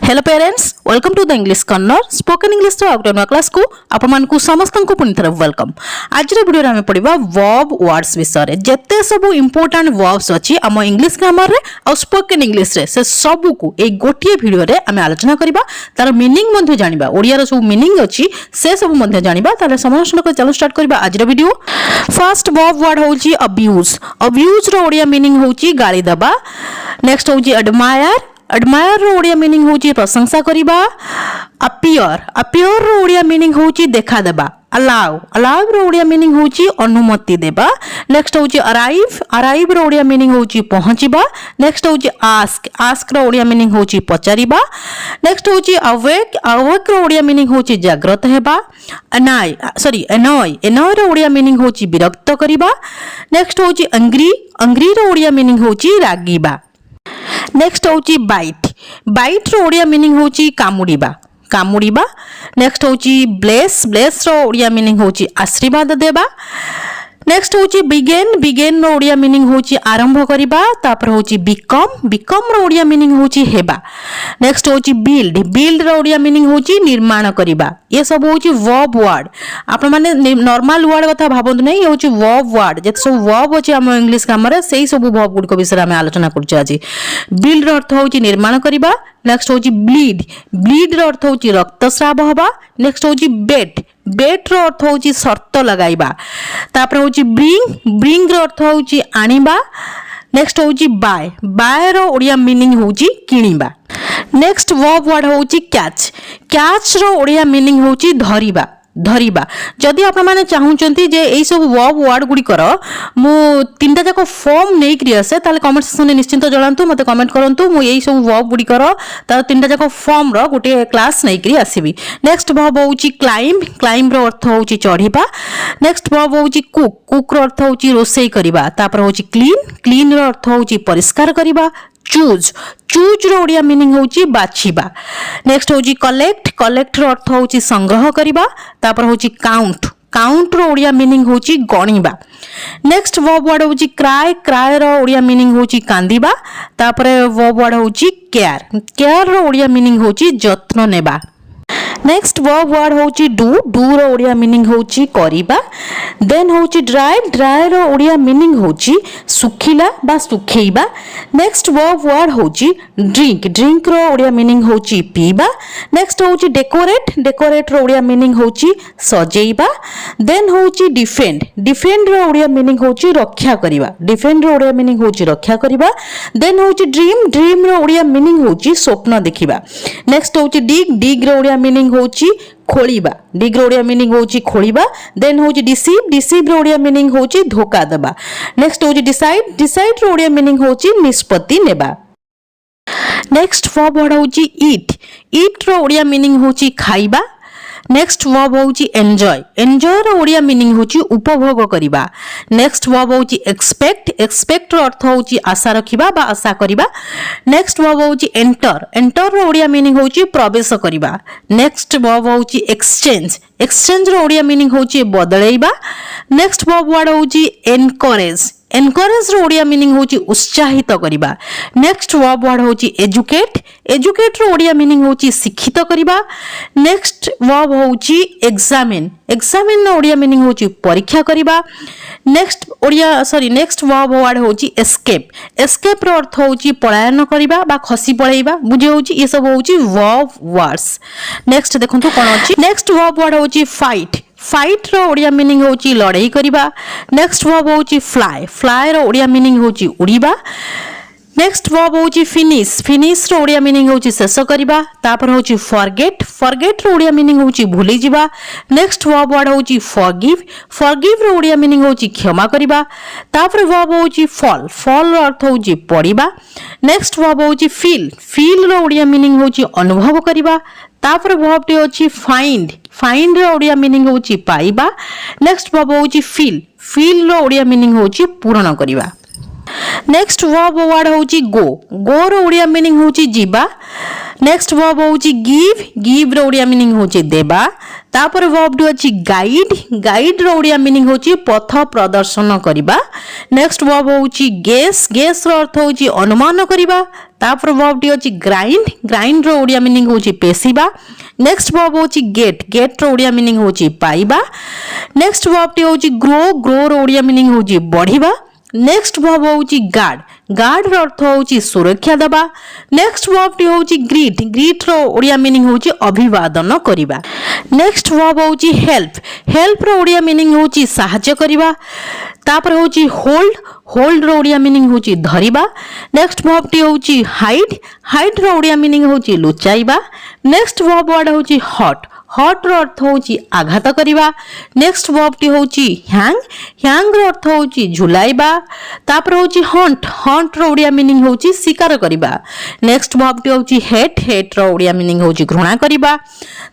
Hello parents, welcome to the English corner spoken English row outdoor class को आपण मान को समस्त को पुनी तरफ वेलकम। आज रे वीडियो रे हम पढिबा वर्ब वर्ड्स विषय रे। जत्ते सब इंपोर्टेंट वर्ब्स अछि हम इंग्लिश ग्रामर रे और स्पोकन इंग्लिश रे से सब को ए गोटिए वीडियो रे हम आलोचना करिबा, तार मीनिंग मध्ये जानिबा, ओडिया रो सब मीनिंग अछि से सब मध्ये जानिबा। ताले समस्त को चलो स्टार्ट करिबा आज रे वीडियो। फर्स्ट वर्ब वर्ड होछि अब्यूज। अब्यूज रो ओडिया मीनिंग होछि गाली दबा। नेक्स्ट होछि एडमायर। एडमायर रो ओडिया मीनिंग होची प्रशंसा करिबा। अपियर। अपियर रो ओडिया मीनिंग होची देखा देबा। अलाउ। अलाउ रो ओडिया मीनिंग होची अनुमति देबा। नेक्स्ट होची अराइव। अराइव रो ओडिया मीनिंग होची पहुंचीबा। नेक्स्ट होची आस्क। आस्क रो ओडिया मीनिंग होची पचारिबा। नेक्स्ट होची अवेक। अवेक रो ओडिया मीनिंग होची जागृत हेबा। अनाय एनॉय। एनॉय रो ओडिया मीनिंग होची विरक्त करिबा। नेक्स्ट होची एंग्री। एंग्री रो ओडिया मीनिंग होची रागिबा। नेक्स्ट होची बाइट। बाइट रो ओडिया मीनिंग होची कामुड़ीबा। कामुड़ीबा। नेक्स्ट होची ब्लेस। ब्लेस रो ओडिया मीनिंग होची आशीर्वाद देबा। नेक्स्ट होची बिगेन। बिगेन रो ओडिया मीनिंग होची आरंभ करिबा। तापर होची बिकम। बिकम रो ओडिया मीनिंग होची हेबा। नेक्स्ट होची बिल्ड। बिल्ड रो ओडिया मीनिंग होची निर्माण करिबा। ये सब होची वर्ब वर्ड। आपण माने नॉर्मल वर्ड कथा भाबंतु नै, ये होची वर्ब वर्ड। जत सब वर्ब अछि हम इंग्लिश ग्रामर रे सेही सब वर्ब गुड को विषय हम आलोचना करछु आज। बिल्ड रो अर्थ होची निर्माण करिबा। नेक्स्ट होची ब्लीड। ब्लीड रो अर्थ होची रक्तस्राव होबा। नेक्स्ट होची बेट। बेट रो अर्थ होची शर्त लगाइबा। तापर होची ब्रिंग। ब्रिंग रो अर्थ होची आनिबा। नेक्स्ट होची बाय। बाय रो ओडिया मीनिंग होची किनिबा। नेक्स्ट वर्ब वर्ड होची कैच। कैच रो ओडिया मीनिंग होची धरिबा। धरिबा। जदि आपण माने चाहुचंती जे एई सब वर्ब वर्ड गुडी कर मु तीनटा जाक फॉर्म नै क्रिया से ताले कमेंट सेक्शन में निश्चिंत जणांतु, मते कमेंट करंतु। मु एई सब वर्ब गुडी कर तार तीनटा जाक फॉर्म रो गोटे क्लास नै क्रिया आसीबी। नेक्स्ट वर्ब होची क्लाइंब। क्लाइंब रो अर्थ होची चढ़ीबा। नेक्स्ट वर्ब होची कुक। कुक रो अर्थ होची रोसई करिबा। तापर होची क्लीन। क्लीन रो अर्थ होची परिष्कार करिबा। चूज। चूज रो ओडिया मीनिंग होची बाछिबा। नेक्स्ट होची कलेक्ट। कलेक्ट रो अर्थ होची संग्रह करिबा। तापर होची काउंट। काउंट रो ओडिया मीनिंग होची गणिबा। नेक्स्ट वर्ब वर्ड होची क्राई। क्राई रो ओडिया मीनिंग होची कांदिबा। तापर वर्ब वर्ड होची केयर। केयर रो ओडिया मीनिंग होची जत्न नेबा। नेक्स्ट वर्ब वर्ड होची do. Do row Odia meaning होची करिबा। देन होची ड्राई। ड्राई रो ओडिया मीनिंग होची सुखिला बा सुखेइबा। नेक्स्ट वर्ब वर्ड होची ड्रिंक। ड्रिंक रो ओडिया मीनिंग होची पीबा। नेक्स्ट होची डेकोरेट। डेकोरेट रो ओडिया मीनिंग होची सजेइबा। देन होची डिफेंड। डिफेंड रो ओडिया मीनिंग होची रक्षा करिबा। डिफेंड रो ओडिया मीनिंग होची रक्षा करिबा। देन होची ड्रीम। ड्रीम रो ओडिया मीनिंग होची स्वप्न देखिबा। नेक्स्ट होची डिग। डिग रो ओडिया मीनिंग होची खोलिबा। डिग रो ओडिया मीनिंग होची खोलिबा। देन होची डिसीव। डिसीव रो ओडिया मीनिंग होची धोखा देबा। नेक्स्ट होची डिसाइड। डिसाइड रो ओडिया मीनिंग होची निष्पत्ति नेबा। नेक्स्ट वर्ब वर्ड होची ईट। ईट रो ओडिया मीनिंग होची खाइबा। नेक्स्ट वर्ब होची एन्जॉय। एन्जॉय रो ओडिया मीनिंग होची उपभोग करिबा। नेक्स्ट वर्ब होची एक्सपेक्ट। एक्सपेक्ट रो अर्थ होची आशा रखिबा बा आशा करिबा। नेक्स्ट वर्ब होची एंटर। एंटर रो ओडिया मीनिंग होची प्रवेश करिबा। नेक्स्ट वर्ब होची एक्सचेंज। एक्सचेंज रो ओडिया मीनिंग होची बदलैबा। नेक्स्ट वर्ब वर्ड होची एनकरेज। एनकरेज रो ओडिया मीनिंग होची उत्साहित करिबा। नेक्स्ट वर्ब वर्ड होची एजुकेट। एजुकेट रो ओडिया मीनिंग होची शिक्षित करिबा। नेक्स्ट वर्ब होची एग्जामिन। एग्जामिन रो ओडिया मीनिंग होची परीक्षा करिबा। नेक्स्ट वर्ब वर्ड होची एस्केप। एस्केप रो अर्थ होची पलायन करिबा बा खसी पळेइबा, बुझे होची ये सब होची वर्ब वर्ड्स। नेक्स्ट देखंतु कोन अछि। नेक्स्ट वर्ब वर्ड होची फाइट। फाइट रो ओडिया मीनिंग होची लड़ाई करिबा। नेक्स्ट वर्ब होची फ्लाई। फ्लाई रो ओडिया मीनिंग होची उड़ीबा। नेक्स्ट वर्ब होची फिनिश। फिनिश रो ओडिया मीनिंग होची शेष करिबा। तापर होची फॉरगेट। फॉरगेट रो ओडिया मीनिंग होची भूली जिबा। नेक्स्ट वर्ब वर्ड होची फॉरगिव। फॉरगिव रो ओडिया मीनिंग होची क्षमा करिबा। तापर वर्ब होची फॉल। फॉल रो अर्थ होची पड़िबा। नेक्स्ट वर्ब होची फील। फील रो ओडिया मीनिंग होची अनुभव करिबा। तापर वर्ब टी होची फाइंड। फाइंड रो ओडिया मीनिंग होची पाइबा। नेक्स्ट वर्ब होची फील। फील रो ओडिया मीनिंग होची पूर्ण करिबा। नेक्स्ट वर्ब वर्ड होची गो। गो रो ओडिया मीनिंग होची जिबा। नेक्स्ट वर्ब होची गिव गिव रो ओडिया मीनिंग होची देबा तापर वर्ब टी अछि गाइड गाइड रो ओडिया मीनिंग होची पथ प्रदर्शन करिबा नेक्स्ट वर्ब होची गेस गेस रो अर्थ होची अनुमान करिबा तापर वर्ब टी अछि ग्राइंड ग्राइंड रो ओडिया मीनिंग होची पेसिबा नेक्स्ट वर्ब होची गेट गेट रो ओडिया मीनिंग होची पाइबा नेक्स्ट वर्ब टी होची ग्रो ग्रो रो ओडिया मीनिंग होची बढ़िबा नेक्स्ट वर्ब होची गार्ड गार्ड रो अर्थ होची सुरक्षा दबा नेक्स्ट वर्ब टी होची ग्रीट ग्रीट रो ओडिया मीनिंग होची अभिवादन करिबा नेक्स्ट वर्ब होची हेल्प हेल्प रो ओडिया मीनिंग होची सहायता करिबा तापर होची होल्ड होल्ड रो ओडिया मीनिंग होची धरिबा नेक्स्ट वर्ब टी होची हाइड हाइड रो ओडिया मीनिंग होची लुचाइबा नेक्स्ट वर्ब वर्ड होची हॉट हॉट रो अर्थ होची आघात करिबा नेक्स्ट वर्ब टी होची हैंग हैंग रो अर्थ होची झुलाइबा तापर होची हंट हंट रो ओडिया मीनिंग होची शिकार करिबा नेक्स्ट वर्ब टी होची हेट हेट रो ओडिया मीनिंग होची घृणा करिबा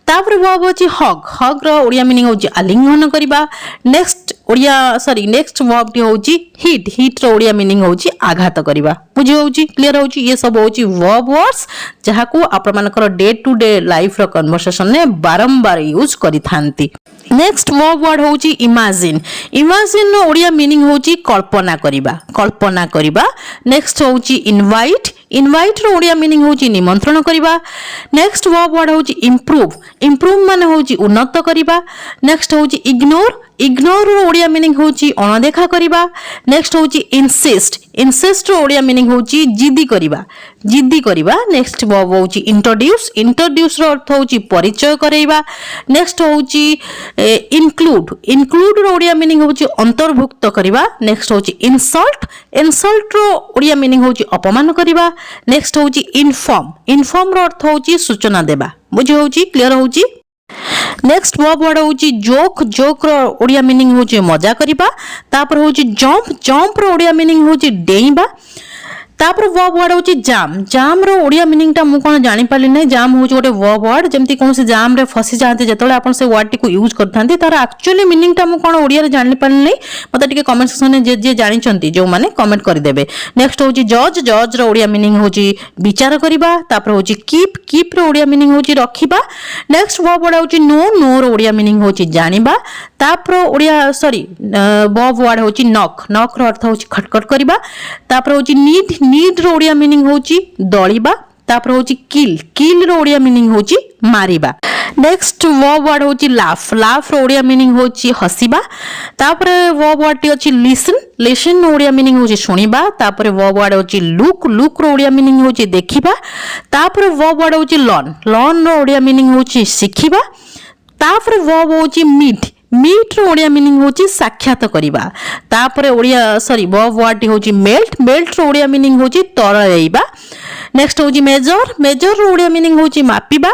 तापर वर्ब होची हग हग रो ओडिया मीनिंग होची आलिंगन करिबा नेक्स्ट वर्ब टी होची हिट हिट रो ओडिया मीनिंग होची आघात करिबा बुझी होची क्लियर होची ये सब होची वर्ब वर्ड्स जहा को आपण मानकर day to day life row conversation ने बारंबार यूज करि थांती नेक्स्ट वर्ब वर्ड होची इमेजिन इमेजिन रो ओडिया मीनिंग होची कल्पना करिबा नेक्स्ट होची इनवाइट इनवाइट रो ओडिया मीनिंग होची निमंत्रण करिबा नेक्स्ट वर्ब वर्ड होची इंप्रूव इंप्रूव माने होची उन्नत करिबा नेक्स्ट होची इग्नोर इग्नोर रो ओडिया मीनिंग होची अनदेखा करिबा नेक्स्ट होची इंसिस्ट इंसिस्ट रो ओडिया मीनिंग होची जिद्दी करिबा नेक्स्ट वर्ब होची इंट्रोड्यूस इंट्रोड्यूस रो अर्थ होची परिचय करेइबा नेक्स्ट होची इंक्लूड इंक्लूड रो ओडिया मीनिंग होची अंतर्भुक्त करिबा नेक्स्ट होची इंसल्ट इंसल्ट रो ओडिया मीनिंग होची अपमान करिबा नेक्स्ट होची इन्फॉर्म इन्फॉर्म रो अर्थ होची सूचना देबा बुझी होची क्लियर होची नेक्स्ट वर्ब वर्ड होची जोक जोक रो ओडिया मीनिंग होची मजा करिबा तापर होची जंप जंप रो ओडिया मीनिंग होची डेइबा तापर वर्ब वर्ड होची जाम जाम रो ओडिया मीनिंग टा मु कोन जानि पाली नै जाम होची गोटे वर्ब वर्ड जेमति कोन से जाम रे फसी जाते जेतले आपण से वर्ड टी को यूज करथांती तार एक्चुअली मीनिंग टा मु कोन ओडिया रे जानि पाली नै मते टिके कमेंट सेक्शन में जे जानि चंती जो माने कमेंट कर देबे नेक्स्ट होची जज जज रो ओडिया मीनिंग होची विचार करिबा तापर होची कीप कीप रो ओडिया मीनिंग होची रखिबा नेक्स्ट वर्ब वर्ड होची नो नो रो ओडिया मीनिंग होची जानिबा तापर ओडिया वर्ब वर्ड होची नॉक नॉक रो अर्थ होची खटखट करिबा तापर होची नीड नीड रो ओडिया मीनिंग होची दळिबा तापर होची किल किल रो ओडिया मीनिंग होची मारिबा नेक्स्ट वर्ब वर्ड होची लाफ लाफ रो ओडिया मीनिंग होची हसिबा तापर वर्ब वर्ड टी होची लिसन लिसन रो ओडिया मीनिंग होची सुनिबा तापर वर्ब वर्ड होची लुक लुक रो ओडिया मीनिंग होची देखिबा तापर वर्ब वर्ड होची लर्न लर्न रो ओडिया मीनिंग होची शिखिबा तापर वर्ब होची मीट मीट रो ओडिया मीनिंग होची साक्षात करिबा तापर ओडिया वर्ब वर्ड होची मेल्ट मेल्ट रो ओडिया मीनिंग होची तरळेइबा नेक्स्ट होची मेजर मेजर रो ओडिया मीनिंग होची मापिबा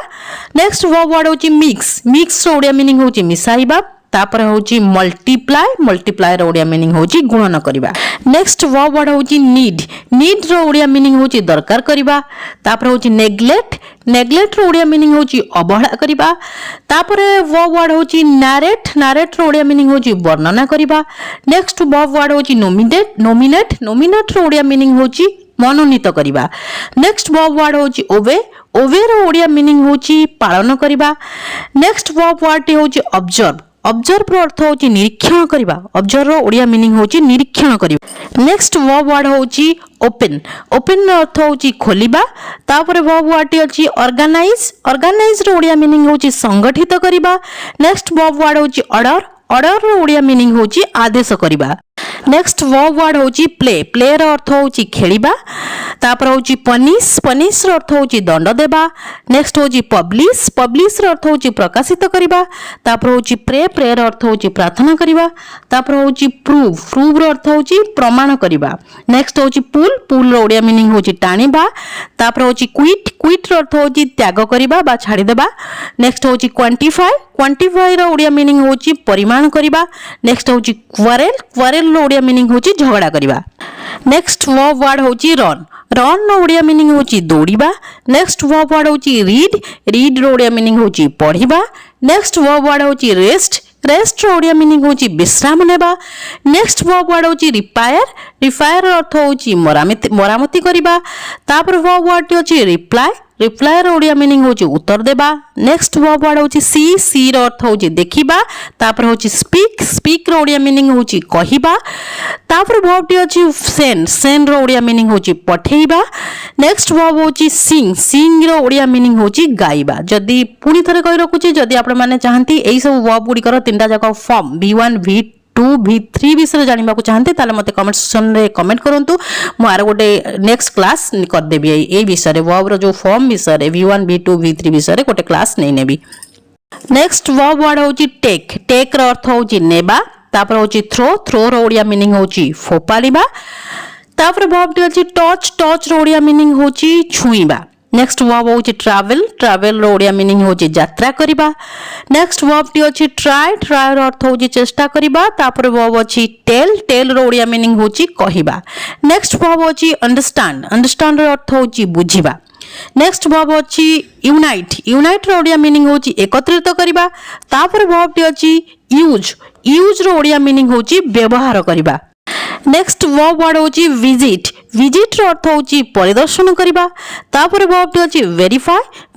नेक्स्ट वर्ब वर्ड होची मिक्स मिक्स रो ओडिया मीनिंग होची मिसाइबा तापर होची मल्टीप्लाई मल्टीप्लाई रो ओडिया मीनिंग होची गुणन करिबा नेक्स्ट वर्ब वर्ड होची नीड नीड रो ओडिया मीनिंग होची दरकार करिबा तापर होची नेग्लेक्ट नेग्लेक्ट रो ओडिया मीनिंग होची अवहेला करिबा तापर वर्ब वर्ड होची नैरेट नैरेट रो ओडिया मीनिंग होची वर्णना करिबा नेक्स्ट वर्ब वर्ड होची नोमिनेट नोमिनेट नोमिनेट रो ओडिया मीनिंग होची मनोनीत करिबा नेक्स्ट वर्ब वर्ड होची ओबे ओबे रो ओडिया मीनिंग होची पालन करिबा नेक्स्ट वर्ब वर्ड होची ऑब्जर्व ऑब्जर्व रो अर्थ होची निरीक्षण करिबा ऑब्जर्व रो ओडिया मीनिंग होची निरीक्षण करिबा नेक्स्ट वर्ब वर्ड होची ओपन ओपन रो अर्थ होची खोलिबा तापर वर्ब वर्ड होची ऑर्गेनाइज ऑर्गेनाइज रो ओडिया मीनिंग होची संगठित करिबा नेक्स्ट वर्ब वर्ड होची ऑर्डर ऑर्डर रो ओडिया मीनिंग होची आदेश करिबा नेक्स्ट वर्ब वर्ड होची प्ले प्ले रो अर्थ होची खेलिबा तापर होची पनिश पनिश रो अर्थ होची दंड देबा नेक्स्ट होची पब्लिश पब्लिश रो अर्थ होची प्रकाशित करिबा तापर होची प्रे प्रे रो अर्थ होची प्रार्थना करिबा तापर होची प्रूव प्रूव रो अर्थ होची प्रमाण करिबा नेक्स्ट होची पुल पुल रो ओडिया मीनिंग होची टाणिबा तापर होची क्विट क्विट रो अर्थ होची त्याग करिबा बा छाडी देबा नेक्स्ट होची क्वांटिफाई क्वांटिफाई रो ओडिया मीनिंग होची परिमाण करिबा नेक्स्ट होची क्वारेल क्वारेल रो ओडिया मीनिंग होची झगड़ा करिबा नेक्स्ट वर्ब वर्ड होची रन रन रो ओडिया मीनिंग होची दौड़िबा नेक्स्ट वर्ब वर्ड होची रीड रीड रो ओडिया मीनिंग होची पढ़िबा नेक्स्ट वर्ब वर्ड होची रेस्ट रेस्ट रो ओडिया मीनिंग होची विश्राम नेबा नेक्स्ट वर्ब वर्ड होची रिपेयर रिफायर अर्थ होची मरामती करिबा तापर वर्ब वर्ड होची रिप्लाई रिप्लाई रो ओडिया मीनिंग होची उत्तर देबा नेक्स्ट वर्ब वर्ड होची सी रो अर्थ होची देखिबा तापर होची स्पीक रो ओडिया मीनिंग होची कहिबा तापर वर्ब टी होची सेंड रो ओडिया मीनिंग होची पठेइबा नेक्स्ट वर्ब होची सिंग रो ओडिया मीनिंग होची गाइबा जदी पुनी थरे कहि रखुची जदी आपण माने चाहंती एई सब वर्ब गुडी कर तीनटा जाक फॉर्म V1 V2 V3 विषय जानवा चाहते ताले मते कमेंट सेक्शन रे कमेंट करंतु मु आरो गोटे नेक्स्ट क्लास कर देबी ए विषय रे वर्ब रो जो फॉर्म विषय रे V1 V2 V3 विषय रे गोटे क्लास नै नेबी नेक्स्ट वर्ब वर्ड होची टेक रो अर्थ होची नेबा तापर होची थ्रो रो ओडिया मीनिंग होची फोपालिबा तापर वर्ब टी होची टच रो ओडिया मीनिंग होची छुईबा नेक्स्ट वर्ब होची ट्रैवल रो ओडिया मीनिंग होची यात्रा करिबा नेक्स्ट वर्ब टी होची ट्राई रो अर्थ होची चेष्टा करिबा तापर वर्ब होची टेल रो ओडिया मीनिंग होची कहिबा नेक्स्ट वर्ब होची अंडरस्टैंड रो अर्थ होची बुझिबा नेक्स्ट वर्ब होची यूनाइट रो ओडिया मीनिंग होची एकत्रित करिबा तापर वर्ब टी होची यूज रो ओडिया मीनिंग होची व्यवहार करिबा नेक्स्ट वर्ब वर्ड होची विजिट रो अर्थ होची परिदर्शन करिबा तापर वर्ब टी होची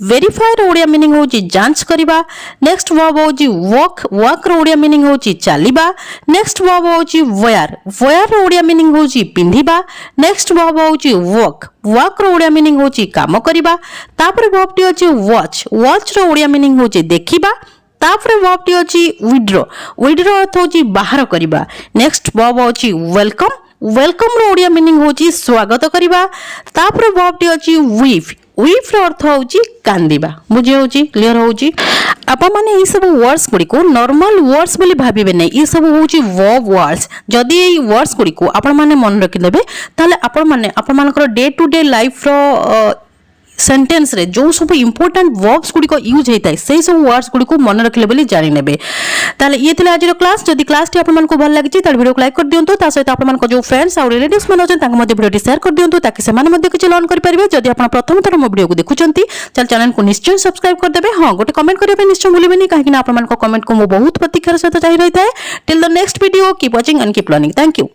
वेरीफाई रो ओडिया मीनिंग होची जांच करिबा नेक्स्ट वर्ब होची वॉक रो ओडिया मीनिंग होची चालिबा नेक्स्ट वर्ब होची वेयर रो ओडिया मीनिंग होची पिंधिबा नेक्स्ट वर्ब होची वॉक रो ओडिया मीनिंग होची काम करिबा तापर वर्ब टी होची वॉच रो ओडिया मीनिंग होची देखिबा तापर वर्ब टी होची विड्रो अर्थ होची बाहर करिबा नेक्स्ट वर्ब होची वेलकम रो ओडिया मीनिंग होची स्वागत करिबा तापर वर्ब टी होची वीप रो अर्थ होची कांदिबा बुझे होची क्लियर होची आपण माने ई सब वर्ड्स गुडी को नॉर्मल वर्ड्स बोली भाबिबे नै ई सब होची वर्ब वर्ड्स जदी ई वर्ड्स गुडी को आपण माने मन रखि देबे ताले आपण मानकर day to day life row sentence रे जो सब इंपोर्टेंट वर्ब्स गुडी को यूज हेताय से सब वर्ड्स गुडी को मन रखले बोली जानि नेबे ताले ये थिला आज रो क्लास जदी क्लास टी आपण मन को भल लागिची ताले वीडियो को लाइक कर दियंतु ता सहित आपण मन को जो फ्रेंड्स और रिलेटिव्स मन अछन तांको मध्ये वीडियो शेयर कर दियंतु ताकि से माने मध्ये किछ लर्न कर परिबे जदी आपण प्रथम थर मो वीडियो को देखुचंती चैनल को निश्चय सब्सक्राइब कर देबे हां गोटे कमेंट करिबे निश्चय भूलिबेनी काहे कि आपण मन को कमेंट को मो बहुत प्रतीक्षार सहित चाहि रहिताय till the next video keep watching and keep learning thank you.